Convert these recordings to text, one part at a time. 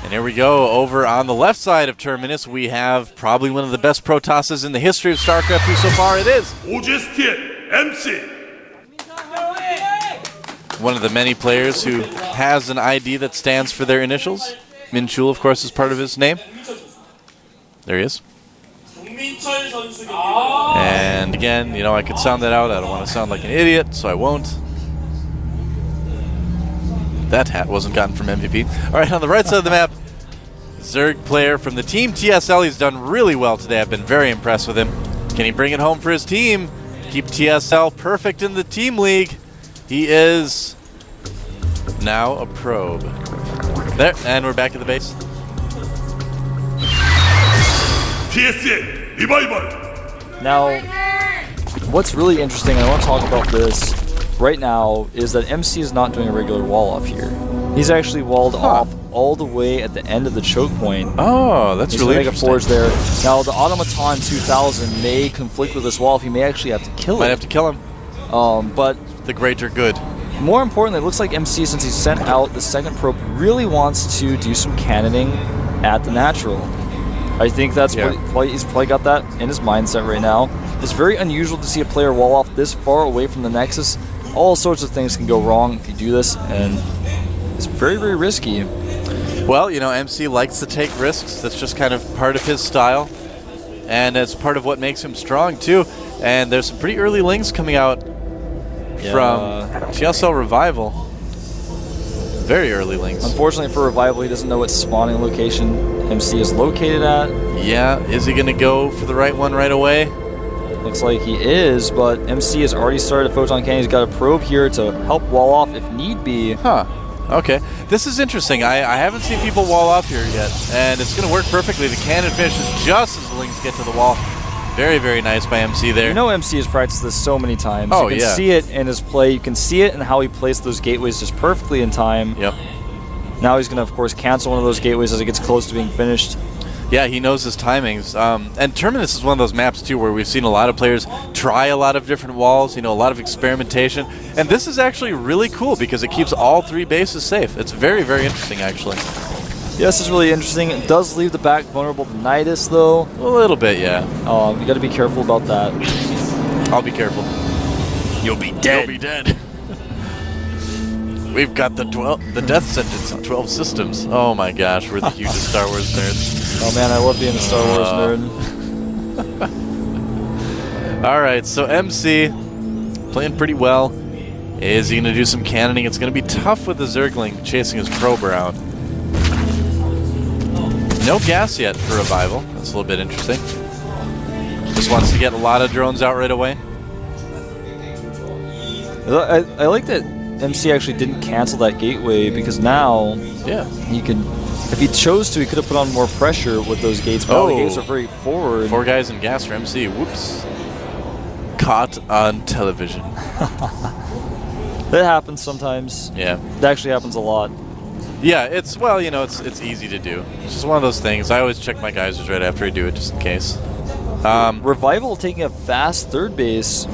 And here we go. Over on the left side of Terminus, we have probably one of the best Protosses in the history of StarCraft 2 so far. It is GSTL MC. one of the many players who has an ID that stands for their initials. Minchul, of course, is part of his name. There he is. And again, you know, I could sound that out. I don't want to sound like an idiot, so I won't. That hat wasn't gotten from MVP. All right, on the right side of the map, Zerg player from the team TSL. He's done really well today. I've been very impressed with him. Can he bring it home for his team? Keep TSL perfect in the team league. He is now a probe. There, and we're back at the base. TSL Revival. Now, what's really interesting, and I want to talk about this right now, is that MC is not doing a regular wall off here. He's actually walled off all the way at the end of the choke point. Oh, that's really interesting. He's going to make a forge there. Now, the Automaton 2000 may conflict with this wall if he may actually have to kill it. Might have to kill him. But the greater good. More importantly, it looks like MC, since he sent out the second probe, really wants to do some cannoning at the natural. I think that's what he's probably got that in his mindset right now. It's very unusual to see a player wall off this far away from the Nexus. All sorts of things can go wrong if you do this, and it's very, very risky. Well, you know, MC likes to take risks. That's just kind of part of his style, and it's part of what makes him strong, too. And there's some pretty early links coming out from GSTL Revival. Very early links. Unfortunately for Revival, he doesn't know what spawning location MC is located at. Yeah, is he going to go for the right one right away? Looks like he is, but MC has already started a photon cannon. He's got a probe here to help wall off if need be. Huh. Okay. This is interesting. I haven't seen people wall off here yet, and it's going to work perfectly. The cannon finishes just as the links get to the wall. Very, very nice by MC there. You know MC has practiced this so many times. Oh, you can see it in his play. You can see it in how he placed those gateways just perfectly in time. Yep. Now he's going to, of course, cancel one of those gateways as it gets close to being finished. Yeah, he knows his timings. And Terminus is one of those maps, too, where we've seen a lot of players try a lot of different walls, you know, a lot of experimentation. And this is actually really cool because it keeps all three bases safe. It's very, very interesting, actually. Yes, it's really interesting. It does leave the back vulnerable to Nidus, though. A little bit, yeah. You got to be careful about that. I'll be careful. You'll be dead. You'll be dead. We've got the death sentence in 12 systems. Oh my gosh, we're the hugest Star Wars nerds. Oh man, I love being a Star Wars nerd. Alright, so MC playing pretty well. Is he going to do some cannoning? It's going to be tough with the Zergling chasing his probe around. No gas yet for Revival. That's a little bit interesting. Just wants to get a lot of drones out right away. I like that MC actually didn't cancel that gateway because now he could, if he chose to, he could have put on more pressure with those gates, but the gates are very forward. 4 guys in gas for MC. Whoops. Caught on television. That happens sometimes. Yeah. It actually happens a lot. Yeah, it's, well, you know, it's easy to do. It's just one of those things. I always check my geysers right after I do it, just in case. Revival taking a fast third base.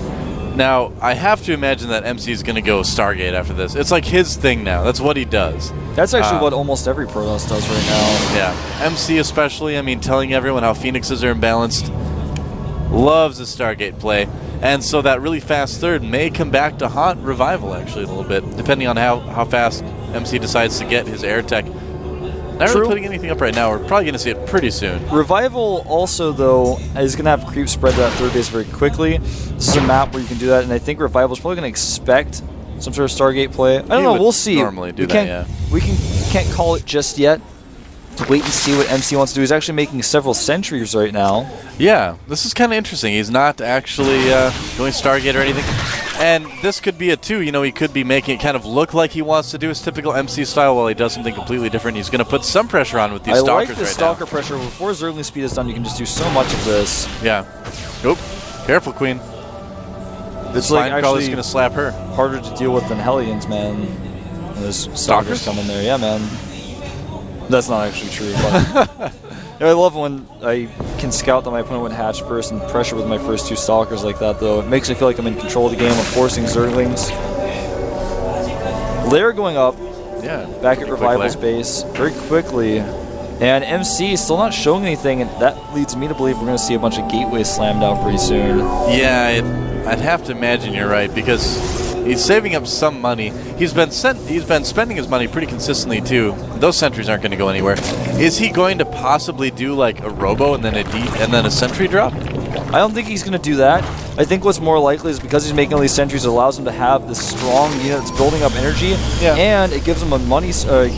Now, I have to imagine that MC is going to go Stargate after this. It's like his thing now. That's what he does. That's actually what almost every Protoss does right now. Yeah. MC especially, I mean, telling everyone how Phoenixes are imbalanced. Loves the Stargate play. And so that really fast third may come back to haunt Revival, actually, a little bit, depending on how fast MC decides to get his air tech. Not really putting anything up right now. We're probably going to see it pretty soon. Revival also, though, is going to have creep spread to that third base very quickly. This is a map where you can do that, and I think Revival is probably going to expect some sort of Stargate play. I don't know. We'll see. Normally do that, yeah. We can't call it just yet. To wait and see what MC wants to do. He's actually making several sentries right now. Yeah, this is kind of interesting. He's not actually going Stargate or anything. And this could be it too. You know, he could be making it kind of look like he wants to do his typical MC style while he does something completely different. He's going to put some pressure on with these stalkers right now. I like the stalker pressure. Before Zergling speed is done, you can just do so much of this. Yeah. Oop. Careful, Queen. This like line crawler's going to slap her. Harder to deal with than Hellions, man. There's stalkers coming there. Yeah, man. That's not actually true, but I love when I can scout that my opponent would hatch first and pressure with my first 2 stalkers like that, though. It makes me feel like I'm in control of the game. I'm forcing Zerglings. Lair going up. Yeah. Back at Revival's base very quickly. And MC still not showing anything, and that leads me to believe we're going to see a bunch of gateways slammed down pretty soon. Yeah, I'd have to imagine you're right, because he's saving up some money. He's been spending his money pretty consistently too. Those sentries aren't going to go anywhere. Is he going to possibly do like a robo and then a sentry drop? I don't think he's going to do that. I think what's more likely is because he's making all these sentries, it allows him to have this strong unit that's building up energy, and it gives him a money, a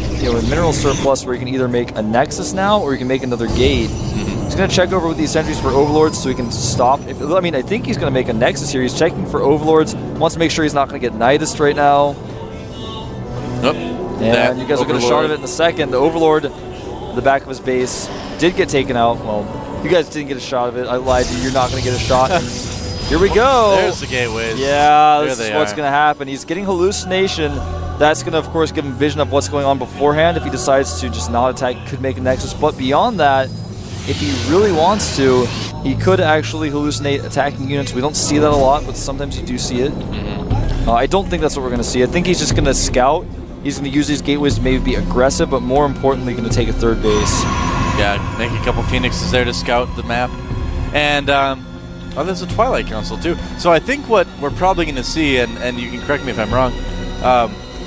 mineral surplus where he can either make a Nexus now or he can make another gate. He's going to check over with these sentries for Overlords so he can stop. I think he's going to make a Nexus here. He's checking for Overlords, wants to make sure he's not going to get Nidus right now. Nope. And you guys will get a shot of it in a second. The Overlord, the back of his base, did get taken out. Well, you guys didn't get a shot of it. I lied to you. You're not going to get a shot. Here we go. There's the gateways. Yeah, this is what's going to happen. He's getting hallucination. That's going to, of course, give him vision of what's going on beforehand. If he decides to just not attack, he could make a Nexus. But beyond that, if he really wants to, he could actually hallucinate attacking units. We don't see that a lot, but sometimes you do see it. I don't think that's what we're going to see. I think he's just going to scout. He's going to use these gateways to maybe be aggressive, but more importantly, going to take a third base. Yeah, make a couple Phoenixes there to scout the map. And, there's a Twilight Council too. So I think what we're probably going to see, and you can correct me if I'm wrong,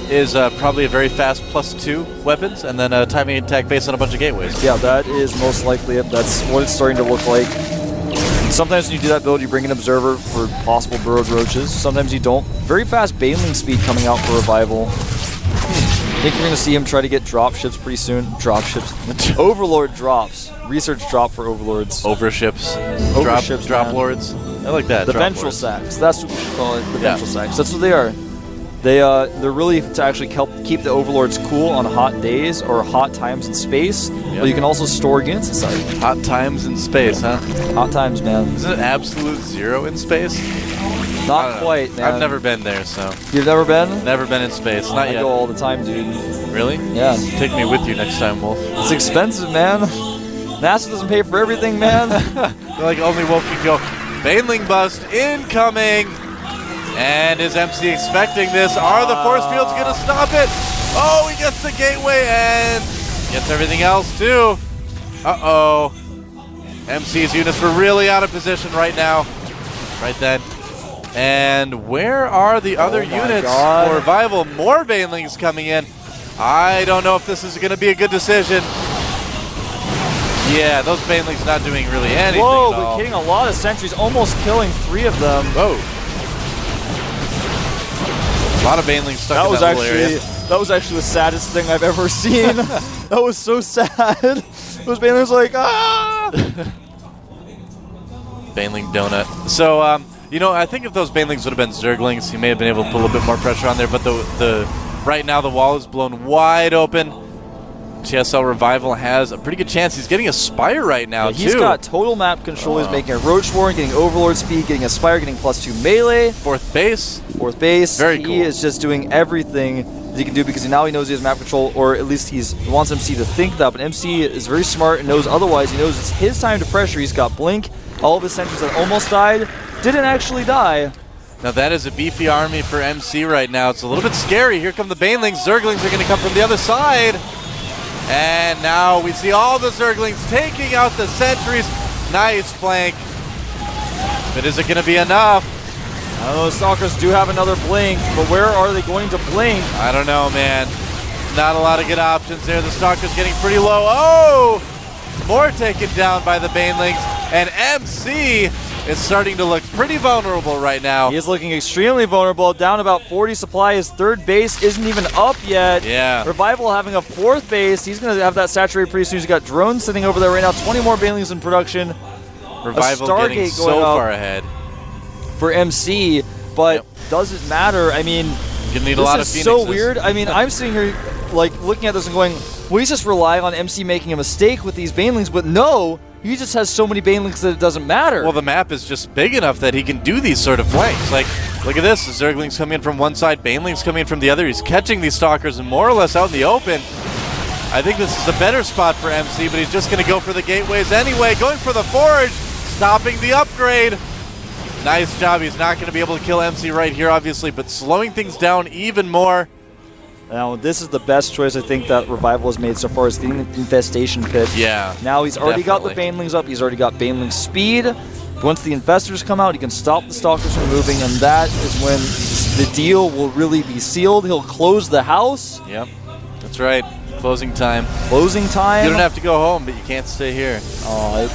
is probably a very fast +2 weapons, and then a timing attack based on a bunch of gateways. Yeah, that is most likely it. That's what it's starting to look like. And sometimes when you do that build, you bring an Observer for possible burrowed roaches. Sometimes you don't. Very fast Baneling speed coming out for Revival. I think we're going to see him try to get dropships pretty soon. Dropships. Overlord drops. Research drop for Overlords. Overships. Overships, drop lords. I like that. The ventral sacks. That's what we should call it. The ventral sacks. That's what they are. They're really to actually help keep the Overlords cool on hot days or hot times in space. But you can also store units inside. Hot times in space, huh? Hot times, man. Isn't it absolute zero in space? Not quite, man. I've never been there, so. You've never been? Never been in space. Not I yet. go all the time, dude. Really? Yeah. Take me with you next time, Wolf. It's expensive, man. NASA doesn't pay for everything, man. Like only Wolf can go. Baneling bust incoming. And is MC expecting this? Are the force fields going to stop it? Oh, he gets the gateway and gets everything else too. Uh-oh. MC's units were really out of position right now. Right then. And where are the other units for Revival? More Banelings coming in. I don't know if this is going to be a good decision. Yeah, those Banelings not doing really anything Whoa, at all. but getting a lot of sentries, almost killing 3 of them. Whoa. A lot of Banelings stuck in that little area. That was actually the saddest thing I've ever seen. That was so sad. Those Banelings like, ah! Baneling donut. So, I think if those Banelings would have been Zerglings, he may have been able to put a little bit more pressure on there, but right now the wall is blown wide open. TSL Revival has a pretty good chance. He's getting a Spire right now, too. He's got total map control. He's making a Roach Swarm, getting Overlord speed, getting a Spire, getting +2 melee. Fourth base. Very cool. He is just doing everything that he can do because now he knows he has map control, or at least he wants MC to think that. But MC is very smart and knows otherwise. He knows it's his time to pressure. He's got Blink. All of his sentries that almost died didn't actually die. Now that is a beefy army for MC right now. It's a little bit scary. Here come the Banelings. Zerglings are going to come from the other side. And now we see all the Zerglings taking out the sentries. Nice flank. But is it going to be enough? I know the Stalkers do have another Blink, but where are they going to Blink? I don't know, man. Not a lot of good options there. The Stalkers getting pretty low. Oh! More taken down by the Banelings. And MC is starting to look pretty vulnerable right now. He is looking extremely vulnerable. Down about 40 supply. His third base isn't even up yet. Yeah. Revival having a 4th base. He's going to have that saturated pretty soon. He's got drones sitting over there right now. 20 more Banelings in production. Revival getting so far ahead for MC, but doesn't matter. I mean, you need a lot of this is Phoenixes. So weird. I mean, I'm sitting here like looking at this and going, well, he's just relying on MC making a mistake with these Banelings, but no, he just has so many Banelings that it doesn't matter. Well, the map is just big enough that he can do these sort of flanks. Like, look at this. The Zerglings coming in from one side, Banelings coming in from the other. He's catching these Stalkers and more or less out in the open. I think this is a better spot for MC, but he's just going to go for the gateways anyway. Going for the Forge, stopping the upgrade. Nice job. He's not going to be able to kill MC right here, obviously, but slowing things down even more. Now, this is the best choice I think that Revival has made so far, is getting the Infestation Pit. Yeah. Now he's already got the definitely. Banelings up. He's already got Baneling speed. Once the Infestors come out, he can stop the Stalkers from moving, and that is when the deal will really be sealed. He'll close the house. Yep. That's right. Closing time. Closing time. You don't have to go home, but you can't stay here. Oh,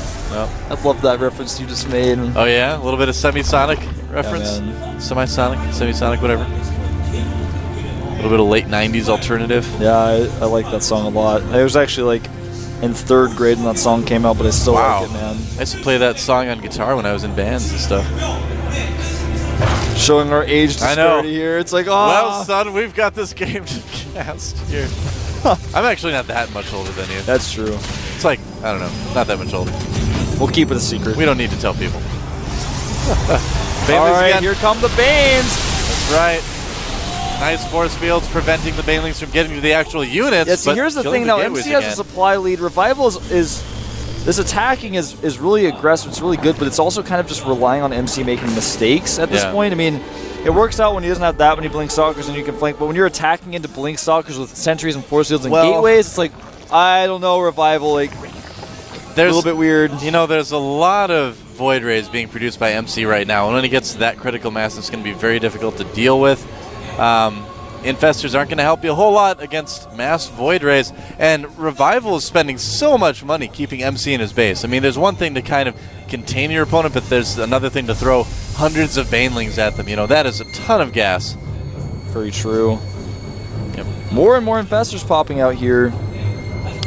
I love that reference you just made. Oh, yeah? A little bit of semisonic reference? man. Semisonic? Semisonic, whatever. A little bit of late 90s alternative. Yeah, I like that song a lot. I was actually like in 3rd grade when that song came out, but I still like it, man. I used to play that song on guitar when I was in bands and stuff. Showing our age I know. disparity here. It's like, Well, son, we've got this game to cast here. I'm actually not that much older than you. That's true. It's like, I don't know, not that much older. We'll keep it a secret. We don't need to tell people. All right, again. here come the Banes. That's right. Nice force fields preventing the Banelings from getting to the actual units. Yeah, see, but here's the killing thing now. gateways MC has a again. supply lead. Revival is this attacking is really aggressive. It's really good, but it's also kind of just relying on MC making mistakes at this Yeah. point. I mean, it works out when he doesn't have that many Blink Stalkers and you can flank, but when you're attacking into Blink Stalkers with sentries and force fields and gateways, it's like, I don't know, Revival, like, There's a little bit weird. You know, there's a lot of Void Rays being produced by MC right now, and when it gets to that critical mass, it's going to be very difficult to deal with. Infestors aren't going to help you a whole lot against mass Void Rays, and Revival is spending so much money keeping MC in his base. I mean, there's one thing to kind of contain your opponent, but there's another thing to throw hundreds of Banelings at them. You know, that is a ton of gas. Very true. Yep. More and more Infestors popping out here.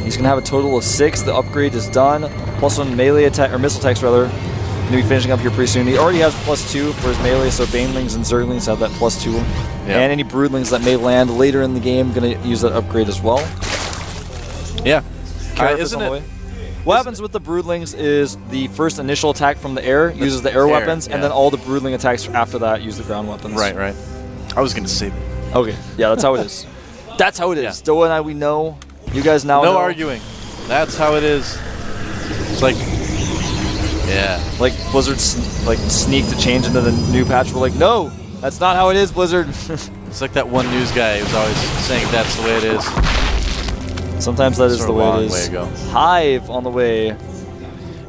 He's going to have a total of 6. The upgrade is done. +1 melee attack, or missile attacks rather. Going to be finishing up here pretty soon. He already has +2 for his melee, so Banelings and Zerglings have that +2. Yeah. And any Broodlings that may land later in the game, going to use that upgrade as well. Yeah. Carapace Isn't on the it? way. What happens with the Broodlings is the first initial attack from the air uses the air weapons, yeah. and then all the Broodling attacks after that use the ground weapons. Right. I was going to say Okay. Yeah, that's how it is. That's how it is. Yeah. Doa and I, we know. You guys now know. no arguing. That's how it is. It's like, yeah. Like Blizzard sneaked a change into the new patch. We're like, no, that's not how it is, Blizzard. It's like that one news guy who's always saying that's the way it is. Sometimes that is Sort the of way long it is. way to go. Hive on the way.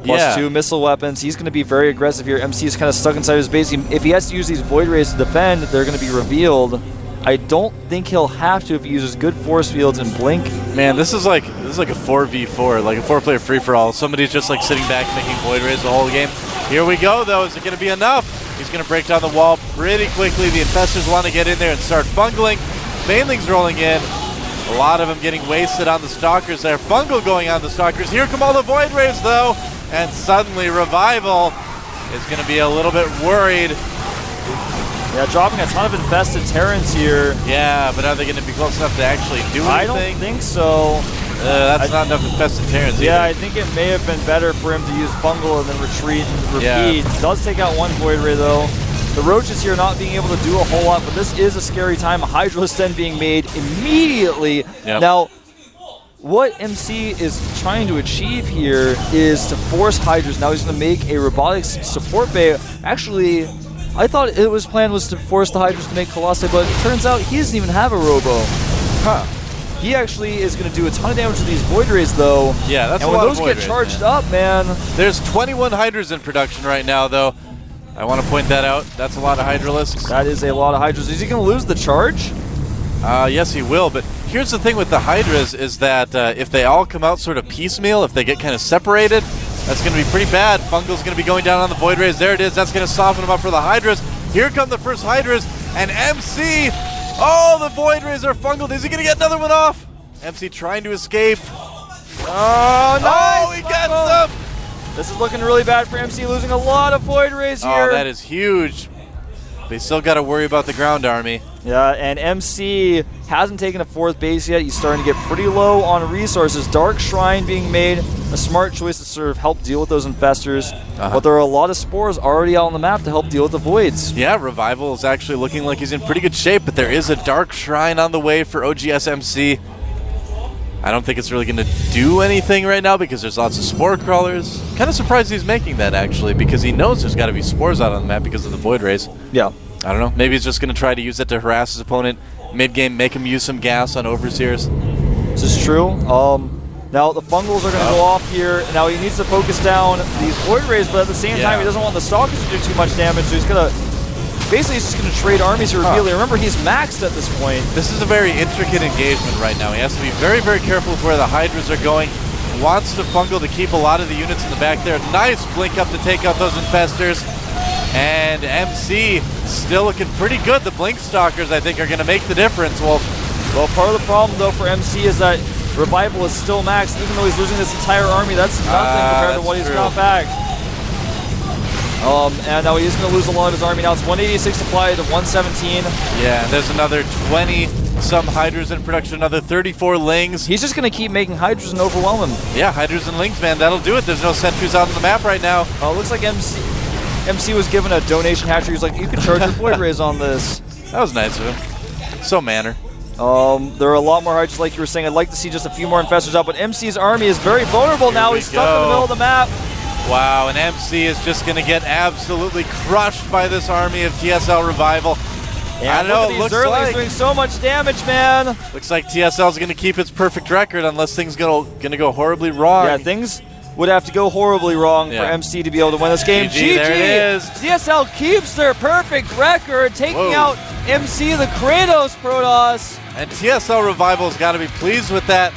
+2 missile weapons. He's going to be very aggressive here. MC is kind of stuck inside his base. If he has to use these Void Rays to defend, they're going to be revealed. I don't think he'll have to if he uses good force fields and Blink. Man, this is like a 4v4, like a 4-player free-for-all. Somebody's just like sitting back making Void Rays the whole game. Here we go, though. Is it going to be enough? He's going to break down the wall pretty quickly. The Infestors want to get in there and start bungling. Banelings rolling in. A lot of them getting wasted on the Stalkers there. Bungle going on the Stalkers. Here come all the Void Rays, though. And suddenly Revival is going to be a little bit worried. Yeah, dropping a ton of infested Terrans here. Yeah, but are they going to be close enough to actually do anything? I don't think so. That's not enough infested Terrans Yeah, either. I think it may have been better for him to use Bungle and then retreat and repeat. Yeah. Does take out one Void Ray, though. The Roaches here not being able to do a whole lot, but this is a scary time. A Hydralisk Den being made immediately. Yep. Now, what MC is trying to achieve here is to force Hydras. Now he's going to make a robotics support bay. Actually, I thought his plan was to force the Hydras to make Colossi, but it turns out he doesn't even have a Robo. Huh. He actually is going to do a ton of damage to these Void Rays, though. Yeah, that's and a when lot those of Void get Rays, charged man. up, man. There's 21 Hydras in production right now, though. I want to point that out. That's a lot of Hydralisks. That is a lot of Hydras. Is he going to lose the charge? Yes, he will. But here's the thing with the Hydras is that if they all come out sort of piecemeal, if they get kind of separated, that's going to be pretty bad. Bungle's going to be going down on the Void Rays. There it is. That's going to soften them up for the Hydras. Here come the first Hydras. And MC. Oh, the Void Rays are fungled. Is he going to get another one off? MC trying to escape. Oh, nice! Oh, he gets them. This is looking really bad for MC, losing a lot of Void Rays here. Oh, that is huge. They still got to worry about the ground army. Yeah, and MC hasn't taken a fourth base yet. He's starting to get pretty low on resources. Dark Shrine being made, a smart choice to sort of help deal with those infestors. But there are a lot of spores already out on the map to help deal with the voids. Yeah, Revival is actually looking like he's in pretty good shape, but there is a Dark Shrine on the way for OGSMC. I don't think it's really going to do anything right now because there's lots of spore crawlers. Kind of surprised he's making that, actually, because he knows there's got to be spores out on the map because of the Void Rays. Yeah. I don't know. Maybe he's just going to try to use it to harass his opponent, mid-game, make him use some gas on overseers. This is true. Now the fungals are going to go off here. Now he needs to focus down these Void Rays, but at the same time, he doesn't want the Stalkers to do too much damage, so he's going to... Basically, he's just going to trade armies here repeatedly. Remember, he's maxed at this point. This is a very intricate engagement right now. He has to be very, very careful with where the Hydras are going. Wants to fungal to keep a lot of the units in the back there. Nice blink up to take out those Infestors. And MC still looking pretty good. The Blink Stalkers, I think, are going to make the difference. Well, part of the problem, though, for MC is that Revival is still maxed. Even though he's losing this entire army, that's nothing compared to what he's got back. And now he's going to lose a lot of his army. Now it's 186 supply to 117. Yeah, there's another 20-some Hydras in production, another 34 Lings. He's just going to keep making Hydras and overwhelm him. Yeah, Hydras and Lings, man, that'll do it. There's no sentries out on the map right now. Looks like MC was given a donation hatchery. He's like, you can charge your Void Rays on this. That was nice of him. So manner. There are a lot more Hydras, like you were saying. I'd like to see just a few more Infestors out, but MC's army is very vulnerable now. He's stuck in the middle of the map. Wow, and MC is just going to get absolutely crushed by this army of TSL Revival. Yeah, I don't know, it looks like he's doing so much damage, man. Looks like TSL is going to keep its perfect record unless things going to go horribly wrong. Yeah, things would have to go horribly wrong for MC to be able to win this game. GG, there it is. TSL keeps their perfect record, taking out MC, the Kratos Protoss. And TSL Revival's got to be pleased with that,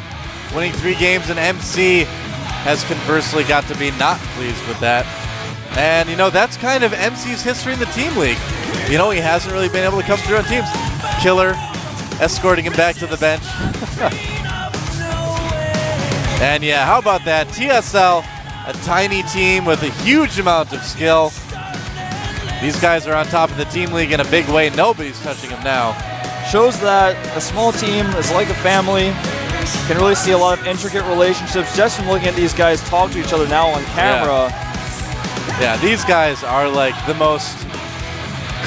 winning 3 games, and MC has conversely got to be not pleased with that. And, you know, that's kind of MC's history in the Team League. You know, he hasn't really been able to come through on teams. Killer escorting him back to the bench. And, yeah, how about that? TSL, a tiny team with a huge amount of skill. These guys are on top of the Team League in a big way. Nobody's touching them now. Shows that a small team is like a family. Can really see a lot of intricate relationships just from looking at these guys talk to each other now on camera. Yeah, these guys are like the most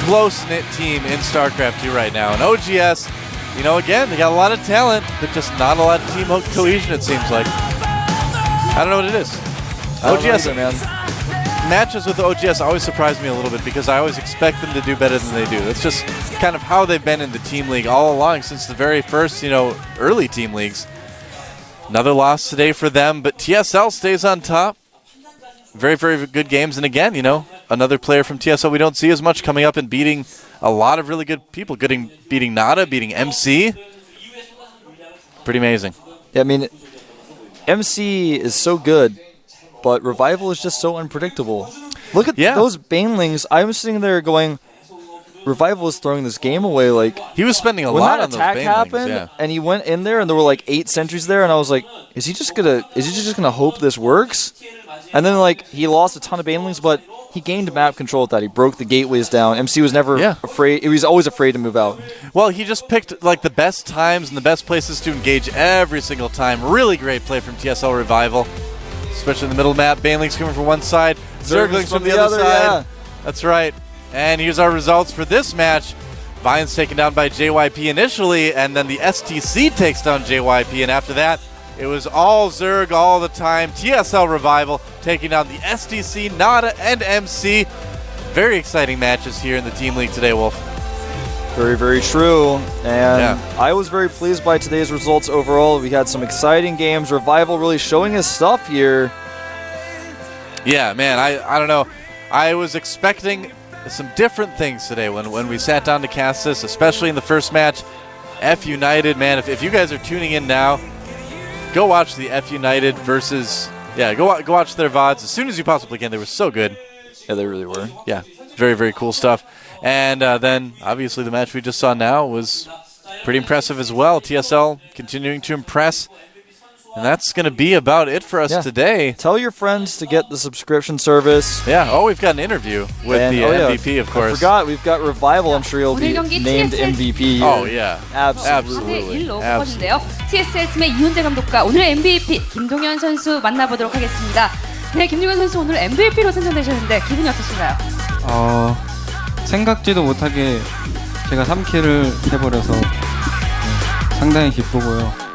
close-knit team in StarCraft 2 right now. And OGS, you know, again, they got a lot of talent, but just not a lot of team cohesion, it seems like. I don't know what it is. OGS, man. Matches with OGS always surprise me a little bit because I always expect them to do better than they do. That's just kind of how they've been in the Team League all along since the very first, you know, early Team Leagues. Another loss today for them, but TSL stays on top. Very, very good games. And again, you know, another player from TSL we don't see as much coming up and beating a lot of really good people. Beating Nada, beating MC. Pretty amazing. Yeah, I mean, MC is so good, but Revival is just so unpredictable. Look at those Banelings. I was sitting there going, Revival is throwing this game away. Like, he was spending a lot on those Banelings. When that attack happened, and he went in there, and there were like 8 sentries there, and I was like, is he just gonna hope this works? And then like he lost a ton of Banelings, but he gained map control with that. He broke the gateways down. MC was never afraid. He was always afraid to move out. Well, he just picked like the best times and the best places to engage every single time. Really great play from TSL Revival, especially in the middle map. Banelings coming from one side, Zerglings from the other side. Yeah. That's right. And here's our results for this match. Vine's taken down by JYP initially, and then the STC takes down JYP, and after that, it was all Zerg all the time. TSL Revival taking down the STC, Nada, and MC. Very exciting matches here in the Team League today, Wolf. Very, very true. And I was very pleased by today's results overall. We had some exciting games. Revival really showing his stuff here. Yeah, man, I don't know. I was expecting some different things today when we sat down to cast this, especially in the first match. F.United, man, if you guys are tuning in now, go watch the F.United versus, go watch their VODs as soon as you possibly can. They were so good. Yeah, they really were. Yeah, very, very cool stuff. And then, obviously, the match we just saw now was pretty impressive as well. TSL continuing to impress. And that's going to be about it for us today. Tell your friends to get the subscription service. Yeah. Oh, we've got an interview with the MVP, of course. I forgot. We've got Revival. I'm sure he'll be named MVP. Oh, yeah. Absolutely. TSL 팀의 이훈재 감독과 오늘 MVP 김동현 선수 만나보도록 하겠습니다. 네, 김동현 선수 오늘 MVP로 선정되셨는데 기분이 어떠신가요? 생각지도 못하게 제가 3킬을 해버려서 상당히 기쁘고요.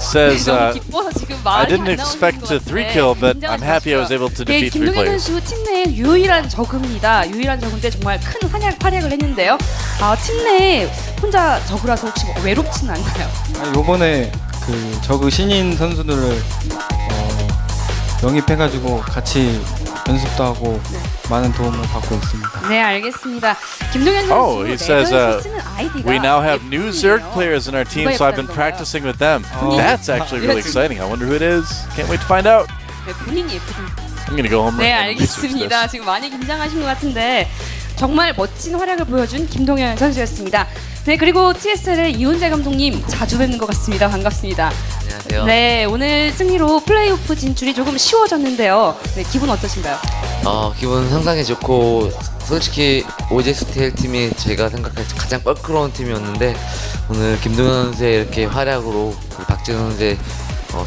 says, 너무 기뻐서 지금 말이 I didn't 안 나오는 expect 것 to 같은데 3-kill, but I'm happy I was able to 네, defeat 3 김동현 players. 선수 팀 내 유일한 저그입니다. 유일한 저그인데 정말 큰 활약을 했는데요. 팀 내에 혼자 저그라서 혹시 외롭지는 않나요? 요번에 그 저그 신인 선수들을 영입해가지고 같이 연습도 하고 많은 도움을 받고 있습니다. 네, 알겠습니다. 김동현 Oh, 선수 he says, 쓰는 아이디가 We now have new Zerg 예쁘네요. players in our team, so I've been practicing with them. Oh. That's actually really exciting. I wonder who it is. Can't wait to find out. 네, 본인이 예쁘다. I'm gonna go home 네, and research 알겠습니다. this. 지금 많이 긴장하신 것 같은데 정말 멋진 활약을 보여준 김동현 선수였습니다. 네, 그리고 TSL의 이훈재 감독님 자주 뵙는 것 같습니다. 반갑습니다. 안녕하세요. 네, 오늘 승리로 플레이오프 진출이 조금 쉬워졌는데요. 네, 기분 어떠신가요? 기분 상당히 좋고 솔직히 GSTL 팀이 제가 생각할 때 가장 껄끄러운 팀이었는데 오늘 김동현 선수의 이렇게 활약으로 박진호 선수의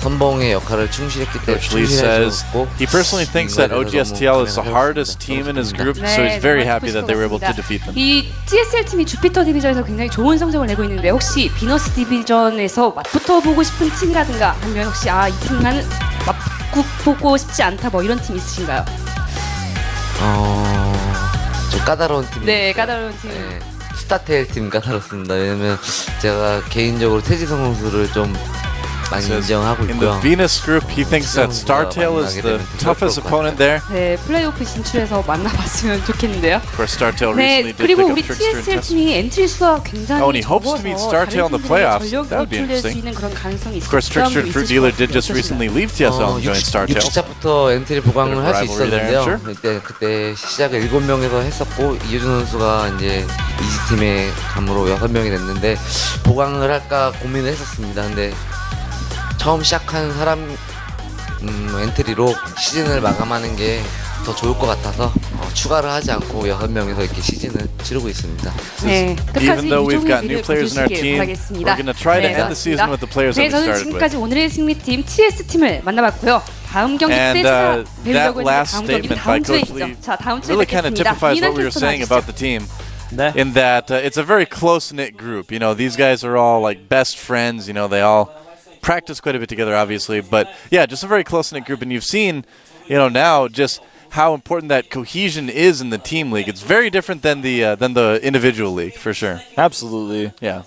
선봉의 역할을 충실했기 때문에 Coach Lee says 충실해졌고 he personally thinks that OGSTL is the hardest team in his group, so he's very happy that they were able to defeat them. 이 TSL 팀이 주피터 디비전에서 굉장히 좋은 성적을 내고 있는데 혹시 비너스 디비전에서 맞붙어 보고 싶은 팀이라든가 아니면 혹시 이 팀과는 맞붙고 싶지 않다 뭐 이런 팀 있으신가요? 좀 까다로운 팀이 네, 까다로운 팀. 네, 스타테일 팀 까다롭습니다. 왜냐면 제가 개인적으로 태지성 선수를 좀 많이 인정하고 In the 있고요. Venus group, he thinks that StarTale is the toughest opponent there. 네, 플레이오프 진출해서 만나봤으면 좋겠는데요. Of course, StarTale 네, recently did 그리고 pick 우리 up Trickster and TSL Test. 팀이 엔트리 수가 굉장히 Oh, and he hopes to meet StarTale in the playoffs. That would be 수 interesting. 있는 그런 가능성이 Of course, Trickster and Fruit Dealer did just recently leave TSL and join StarTale. 60차부터 엔트리 보강을 할 수 rivalry there, 있었는데요. 그때 시작을 7명에서 했었고 이효준 선수가 이제 이지팀의 감으로 6명이 됐는데 보강을 할까 고민을 했었습니다. 근데 처음 시작한 사람 엔트리로 시즌을 마감하는 게 더 좋을 것 같아서 추가를 하지 않고 6명에서 이렇게 시즌을 치르고 있습니다. 네, 끝까지 Even though we've got 유종의 new 미를 players in our 보여주시길 team, 바라겠습니다. we're going to try to 네, end the season with the players 네, that we 저는 started 지금까지 with. 오늘의 승리팀 TS 팀을 만나봤고요. 다음 경기 And 때에서 that 배우려고 했는데 last 다음 경기는 statement by 다음 주에 Coach 있죠. Lee 자, 다음 주에 really kind of 뵙겠습니다. typifies what 이난 we were 캐스터 saying 나와주시죠. about the team. In that it's a very close-knit group. You know, these guys are all like best friends. You know, they all practice quite a bit together, obviously. But yeah, just a very close-knit group. And you've seen, you know, now just how important that cohesion is in the team league. It's very different than the individual league, for sure. Absolutely. Yeah.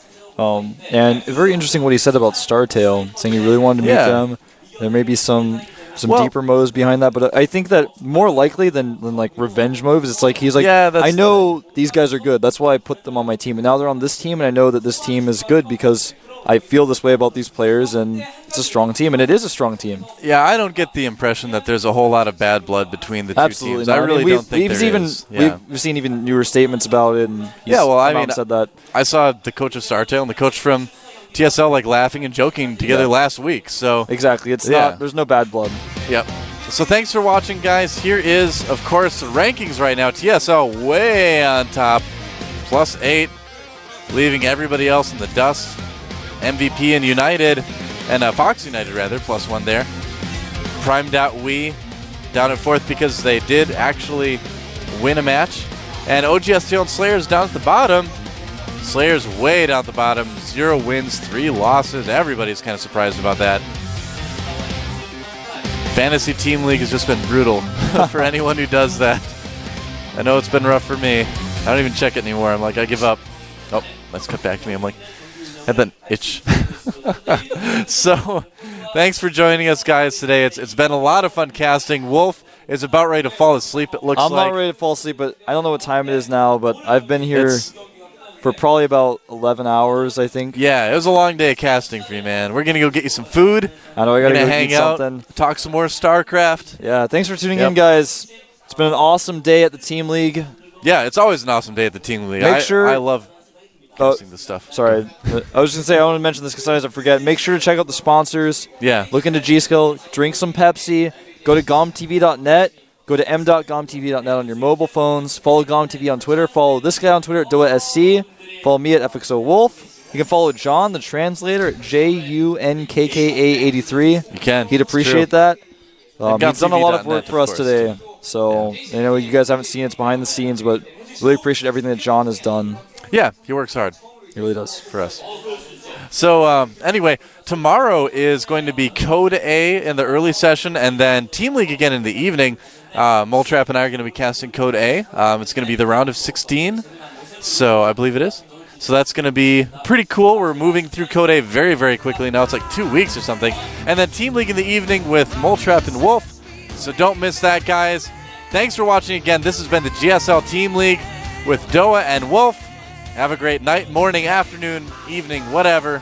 And very interesting what he said about StarTale, saying he really wanted to meet Yeah. them. There may be some Well- deeper motives behind that, but I think that more likely than like revenge motives, it's like he's like, Yeah, that's I know these guys are good. That's why I put them on my team, and now they're on this team, and I know that this team is good because I feel this way about these players, and it's a strong team, and it is a strong team. Yeah, I don't get the impression that there's a whole lot of bad blood between the two Absolutely teams. not. I really don't think we've there even is. Yeah. we've seen even newer statements about it. And Yeah, well, I Mom mean, said that. I saw the coach of StarTale and the coach from TSL like laughing and joking together last week. So Exactly. It's Yeah. not. There's no bad blood. Yep. So thanks for watching, guys. Here is, of course, the rankings right now. TSL way on top, +8, leaving everybody else in the dust. MVP and United, and Fox United rather, +1 there. Prime.we down at 4th because they did actually win a match. And OGSTL and Slayers down at the bottom. Slayers way down at the bottom, 0 wins, 3 losses. Everybody's kind of surprised about that. Fantasy Team League has just been brutal for anyone who does that. I know it's been rough for me. I don't even check it anymore. I'm like, I give up. Oh, let's cut back to me. I'm like, I had that itch. So, thanks for joining us, guys, today. It's been a lot of fun casting. Wolf is about ready to fall asleep, it looks I'm like. not ready to fall asleep, but I don't know what time it is now. But I've been here It's- for probably about 11 hours, I think. Yeah, it was a long day of casting for you, man. We're going to go get you some food. I know I We're gotta going go to hang eat out, something. talk some more StarCraft. Yeah, thanks for tuning Yep. in, guys. It's been an awesome day at the Team League. Yeah, it's always an awesome day at the Team League. Make sure- I love casting this stuff. Sorry, I was just gonna say I want to mention this because sometimes I forget. Make sure to check out the sponsors. Yeah. Look into G-Skill. Drink some Pepsi. Go to GOMTV.net. Go to m.gomtv.net on your mobile phones. Follow GOMTV on Twitter. Follow this guy on Twitter at DoaSC. Follow me at FXOWolf. You can follow John, the translator, at JUNKKA83. You can. He'd It's appreciate true. that. He's done a lot of GOMTV.net, work for of us course, today. So I know you guys haven't seen it. It's behind the scenes, but really appreciate everything that John has done. Yeah, he works hard He really does. for us. So anyway, tomorrow is going to be Code A in the early session, and then Team League again in the evening. Moletrap and I are going to be casting Code A. It's going to be the round of 16, so I believe it is. So that's going to be pretty cool. We're moving through Code A very, very quickly now. It's like 2 weeks or something. And then Team League in the evening with Moletrap and Wolf. So don't miss that, guys. Thanks for watching again. This has been the GSL Team League with Doa and Wolf. Have a great night, morning, afternoon, evening, whatever.